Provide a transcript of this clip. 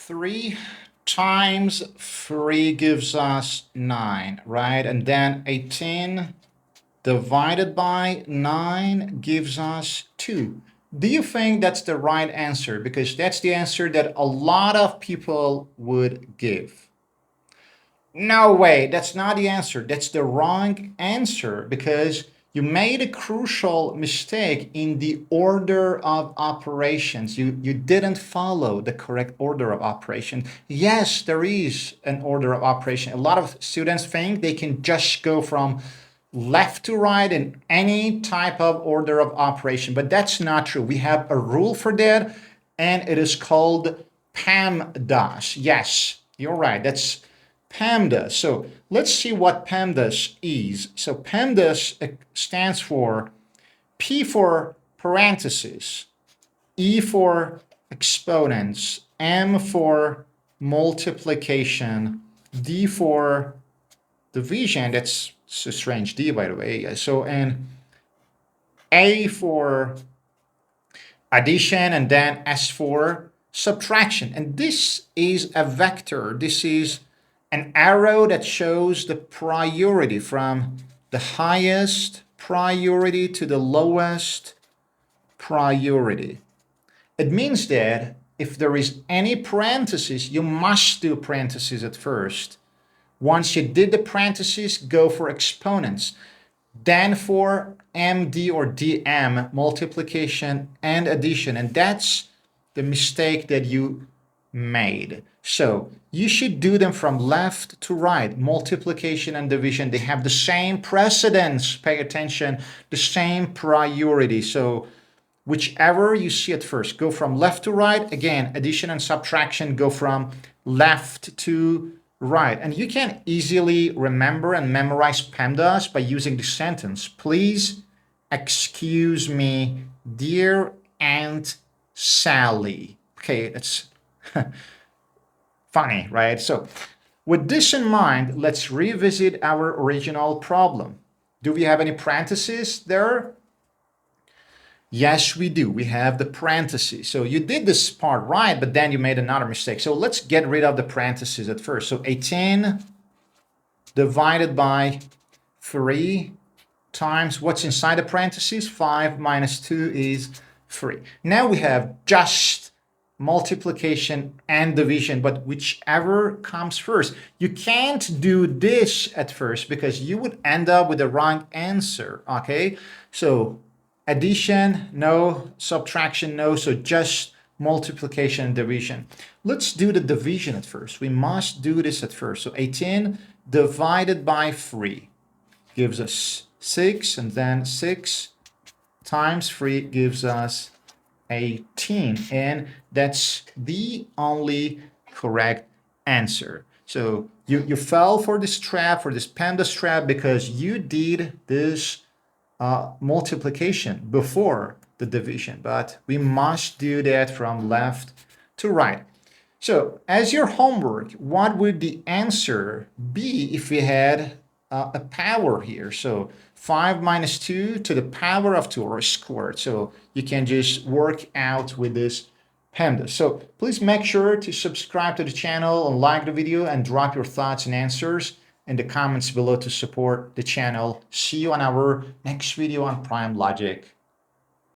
3 times 3 gives us 9, right? And then 18 divided by 9 gives us 2. Do you think that's the right answer? Because that's the answer that a lot of people would give. No way, that's not the answer. That's the wrong answer because you made a crucial mistake in the order of operations. You didn't follow the correct order of operation. Yes, there is an order of operation. A lot of students think they can just go from left to right in any type of order of operation, but that's not true. We have a rule for that, and it is called PEMDAS. Yes, you're right. That's PEMDAS. So let's see what PEMDAS is. So PEMDAS stands for P for parentheses, E for exponents, M for multiplication, D for division. That's a strange D, by the way. So, and A for addition, and then S for subtraction. And this is a vector. This is an arrow that shows the priority from the highest priority to the lowest priority. It means that if there is any parenthesis, you must do parentheses at first. Once you did the parentheses, go for exponents. Then for MD or DM, multiplication and addition. And that's the mistake that you made. So you should do them from left to right. Multiplication and division, they have the same precedence. Pay attention, the same priority. So whichever you see at first, go from left to right. Again, addition and subtraction go from left to right. And you can easily remember and memorize PEMDAS by using the sentence. Please excuse me, dear Aunt Sally. Okay, that's funny, right? So with this in mind, let's revisit our original problem. Do we have any parentheses there? Yes, we do. We have the parentheses. So you did this part right, but then you made another mistake. So let's get rid of the parentheses at first. So 18 divided by 3 times what's inside the parentheses? 5 minus 2 is 3. Now we have just multiplication and division, but whichever comes first. You can't do this at first because you would end up with the wrong answer, okay? So addition, no. Subtraction, no. So just multiplication and division. Let's do the division at first. We must do this at first. So 18 divided by 3 gives us 6, and then 6 times 3 gives us 18. And that's the only correct answer. So you fell for this trap, for this PEMDAS trap, because you did this multiplication before the division, but we must do that from left to right. So as your homework, what would the answer be if we had a power here? So 5 minus 2 to the power of 2, or squared. So you can just work out with this PEMDAS. So please make sure to subscribe to the channel and like the video, and drop your thoughts and answers in the comments below to support the channel. See you on our next video on Prime Logic.